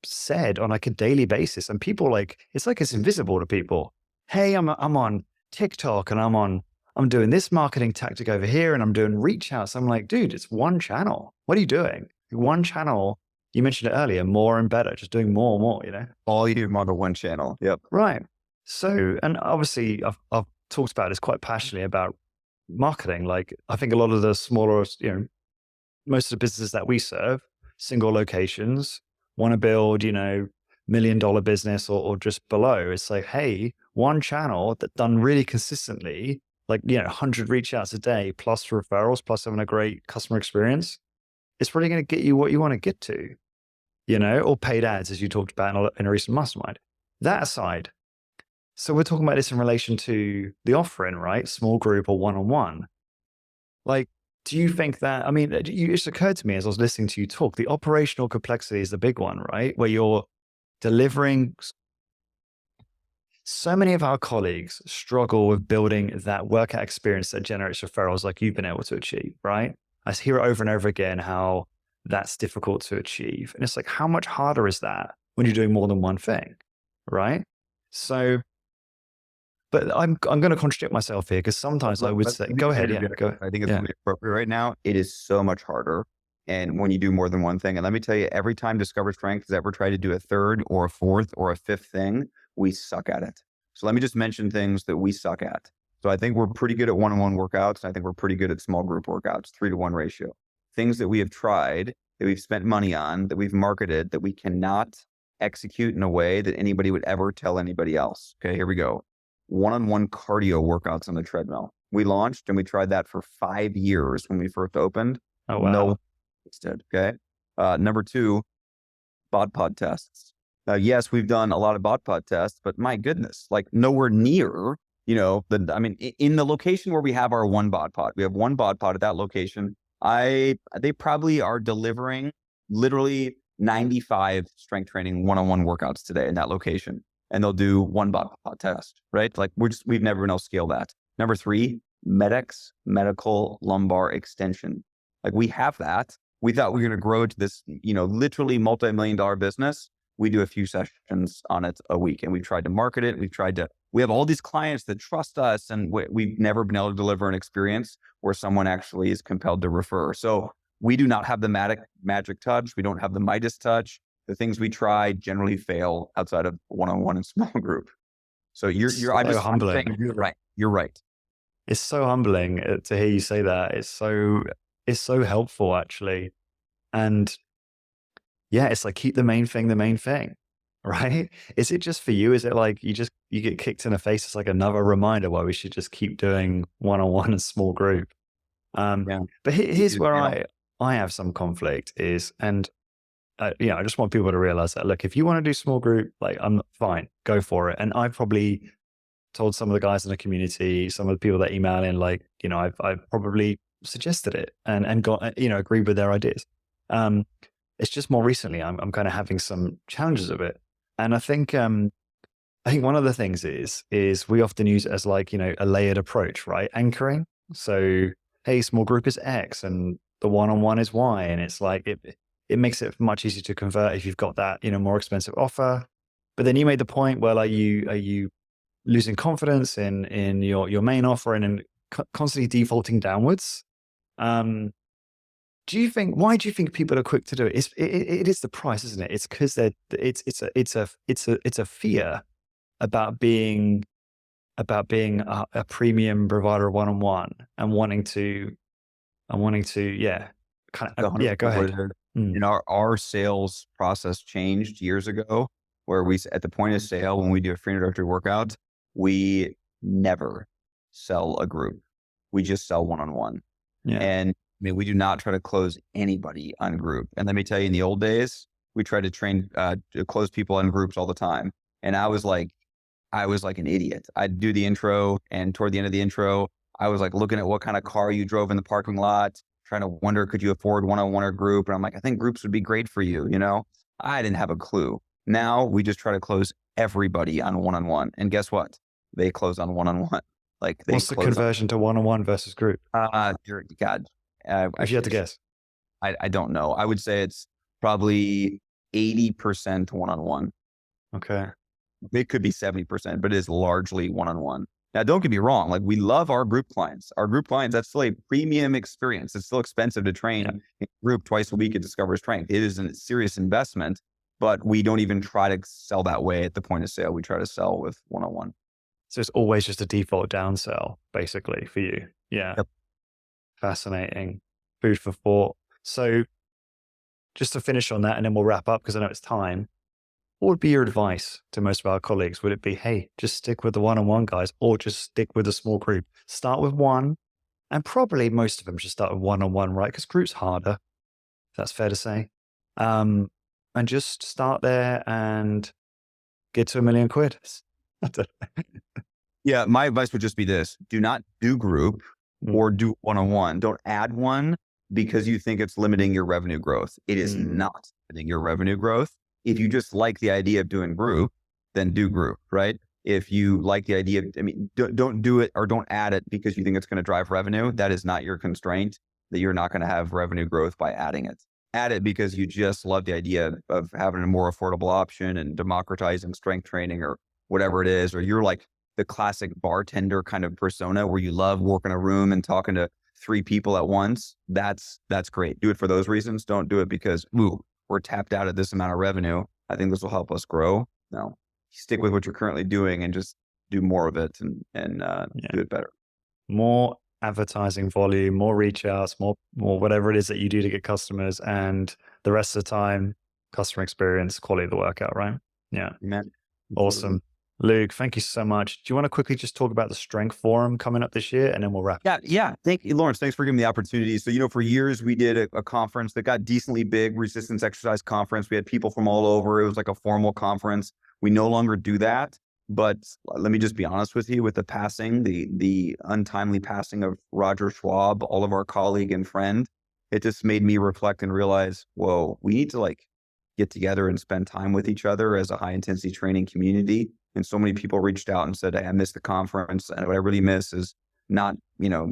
said on like a daily basis, and people it's like it's invisible to people. Hey, I'm on TikTok and I'm doing this marketing tactic over here and I'm doing reach outs. I'm like, dude, it's one channel. What are you doing? One channel. You mentioned it earlier, more and better, just doing more and more, All you do on one channel. Yep. Right. So, and obviously I've talked about this quite passionately about marketing. Like, I think a lot of the smaller, most of the businesses that we serve, single locations, want to build, $1 million business or just below. It's like, hey, one channel that done really consistently, 100 reach outs a day, plus referrals, plus having a great customer experience, it's probably going to get you what you want to get to, or paid ads, as you talked about in a recent mastermind. That aside, so we're talking about this in relation to the offering, right? Small group or one-on-one. Do you think that, it just occurred to me as I was listening to you talk, the operational complexity is the big one, right? Where you're delivering. So many of our colleagues struggle with building that workout experience that generates referrals like you've been able to achieve, right? I hear it over and over again how that's difficult to achieve. And it's like, how much harder is that when you're doing more than one thing, right? So, but I'm going to contradict myself here because sometimes I would say, go ahead. Yeah, go. I think it's really appropriate right now. It is so much harder. And when you do more than one thing, and let me tell you, every time Discover Strength has ever tried to do a third or a fourth or a fifth thing, we suck at it. So let me just mention things that we suck at. So I think we're pretty good at one-on-one workouts. And I think we're pretty good at small group workouts, 3-to-1 ratio. Things that we have tried, that we've spent money on, that we've marketed, that we cannot execute in a way that anybody would ever tell anybody else. Okay, here we go. One-on-one cardio workouts on the treadmill. We launched and we tried that for 5 years when we first opened. Oh, wow. No one did. Okay. Number 2, bod pod tests. Yes, we've done a lot of bod pod tests, but my goodness, nowhere near, in the location where we have our one bod pod, we have one bod pod at that location. They probably are delivering literally 95 strength training one-on-one workouts today in that location. And they'll do one bod pod test, right? We've never been able to scale that. Number 3, MEDEX, medical lumbar extension. We have that. We thought we were going to grow to this, literally multi-million-dollar business. We do a few sessions on it a week and we've tried to market it. We have all these clients that trust us and we've never been able to deliver an experience where someone actually is compelled to refer. So we do not have the magic touch. We don't have the Midas touch. The things we try generally fail outside of one-on-one and small group. So I'm just humbling. You're right. You're right. It's so humbling to hear you say that. It's so helpful actually. And yeah, it's like, keep the main thing, right? Is it just for you? Is it like you get kicked in the face? It's like another reminder why we should just keep doing one-on-one and small group. But here's where I have some conflict is, and I just want people to realize that, look, if you want to do small group, I'm fine, go for it. And I probably told some of the guys in the community, some of the people that email in, I've probably suggested it and got, agreed with their ideas. It's just more recently, I'm kind of having some challenges of it. And I think one of the things is we often use it as a layered approach, right? Anchoring. So, hey, small group is X and the one-on-one is Y. And it's it makes it much easier to convert if you've got that, more expensive offer. But then you made the point, well, are you losing confidence in your main offer and constantly defaulting downwards? Why do you think people are quick to do it? It is the price, isn't it? It's because it's a fear about being a premium provider one-on-one and wanting to go ahead. Our sales process changed years ago where at the point of sale, when we do a free introductory workout, we never sell a group. We just sell one-on-one. Yeah. And we do not try to close anybody on group. And let me tell you, in the old days, we tried to to close people on groups all the time. And I was like an idiot. I'd do the intro, and toward the end of the intro, I was looking at what kind of car you drove in the parking lot, trying to wonder, could you afford one-on-one or group? And I'm like, I think groups would be great for you. I didn't have a clue. Now we just try to close everybody on one-on-one. And guess what? They close on one-on-one. What's the conversion to one-on-one versus group? God, if you had to guess. I don't know. I would say it's probably 80% one-on-one. Okay. It could be 70%, but it is largely one-on-one. Now, don't get me wrong. We love our group clients. Our group clients, that's still a premium experience. It's still expensive to train in group twice a week at Discover Strength. It is a serious investment, but we don't even try to sell that way at the point of sale. We try to sell with one-on-one. So it's always just a default downsell, basically, for you. Yeah. Yep. Fascinating. Food for thought. So just to finish on that, and then we'll wrap up because I know it's time. What would be your advice to most of our colleagues? Would it be, hey, just stick with the one-on-one guys, or just stick with a small group? Start with one, and probably most of them should start with one-on-one, right? Because group's harder, if that's fair to say. And just start there and get to £1 million. Yeah, my advice would just be this. Do not do group or do one-on-one. Don't add one because you think it's limiting your revenue growth. It is not limiting your revenue growth. If you just like the idea of doing group, then do group, right? If you like the idea of, don't do it or don't add it because you think it's going to drive revenue. That is not your constraint, that you're not going to have revenue growth by adding it. Add it because you just love the idea of having a more affordable option and democratizing strength training or whatever it is, or you're like the classic bartender kind of persona where you love working a room and talking to 3 people at once. That's great. Do it for those reasons. Don't do it because, we're tapped out at this amount of revenue. I think this will help us grow. No, stick with what you're currently doing and just do more of it and do it better. More advertising volume, more reach outs, more whatever it is that you do to get customers, and the rest of the time, customer experience, quality of the workout, right? Yeah. Amen. Awesome. Luke, thank you so much. Do you want to quickly just talk about the Strength Forum coming up this year, and then we'll wrap? Yeah. Thank you, Lawrence. Thanks for giving me the opportunity. So, for years we did a conference that got decently big, resistance exercise conference. We had people from all over. It was like a formal conference. We no longer do that. But let me just be honest with you, with the passing, the untimely passing of Roger Schwab, all of our colleague and friend, it just made me reflect and realize, whoa, we need to get together and spend time with each other as a high intensity training community. And so many people reached out and said, hey, I missed the conference. And what I really miss is not,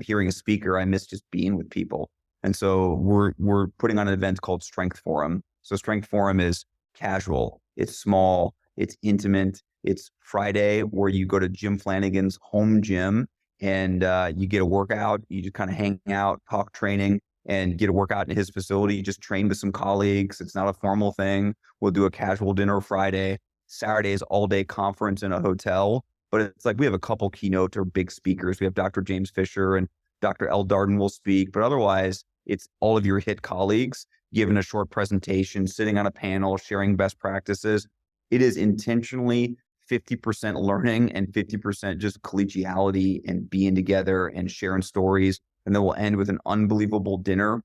hearing a speaker. I miss just being with people. And so we're putting on an event called Strength Forum. So Strength Forum is casual. It's small. It's intimate. It's Friday where you go to Jim Flanagan's home gym and you get a workout. You just kind of hang out, talk training, and get a workout in his facility. You just train with some colleagues. It's not a formal thing. We'll do a casual dinner Friday. Saturday is all-day conference in a hotel, but it's we have a couple keynote or big speakers. We have Dr. James Fisher and Dr. L. Darden will speak, but otherwise it's all of your hit colleagues giving a short presentation, sitting on a panel, sharing best practices. It is intentionally 50% learning and 50% just collegiality and being together and sharing stories. And then we'll end with an unbelievable dinner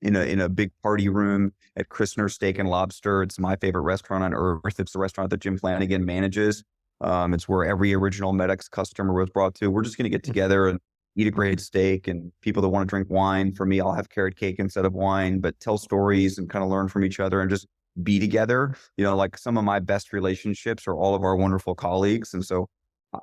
in a big party room at Christner's Steak and Lobster. It's my favorite restaurant on earth. It's the restaurant that Jim Flanagan manages. It's where every original Medics customer was brought to. We're just going to get together and eat a great steak, and people that want to drink wine. For me, I'll have carrot cake instead of wine, but tell stories and kind of learn from each other and just be together. Some of my best relationships are all of our wonderful colleagues. And so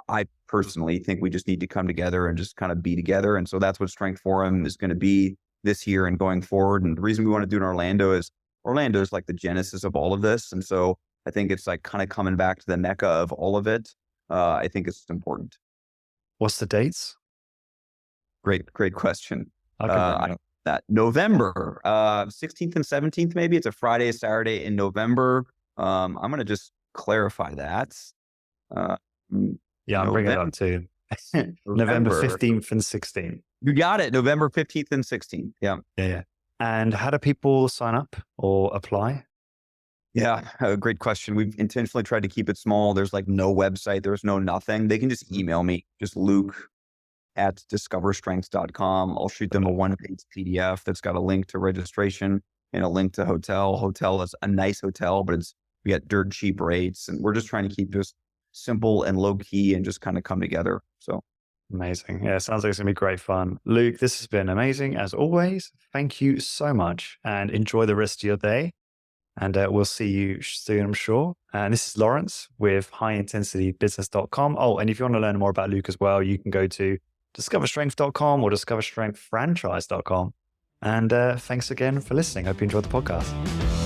I personally think we just need to come together and just kind of be together. And so that's what Strength Forum is going to be this year and going forward. And the reason we want to do it in Orlando is like the genesis of all of this. And so I think it's kind of coming back to the mecca of all of it. I think it's important. What's the dates? Great question. That November 16th and 17th, maybe. It's a Friday, Saturday in November. I'm going to just clarify that. I'm bringing it up too. November 15th and 16th. You got it. November 15th and 16th. Yeah. And how do people sign up or apply? Yeah, great question. We've intentionally tried to keep it small. There's no website. There's no nothing. They can just email me, just luke@discoverstrengths.com. I'll shoot them a one-page PDF that's got a link to registration and a link to hotel. Hotel is a nice hotel, but we got dirt cheap rates. And we're just trying to keep this simple and low key and just kind of come together. So Amazing. Yeah, sounds like it's going to be great fun. Luke, this has been amazing as always. Thank you so much and enjoy the rest of your day. And we'll see you soon, I'm sure. And this is Lawrence with highintensitybusiness.com. Oh, and if you want to learn more about Luke as well, you can go to discoverstrength.com or discoverstrengthfranchise.com. And thanks again for listening. Hope you enjoyed the podcast.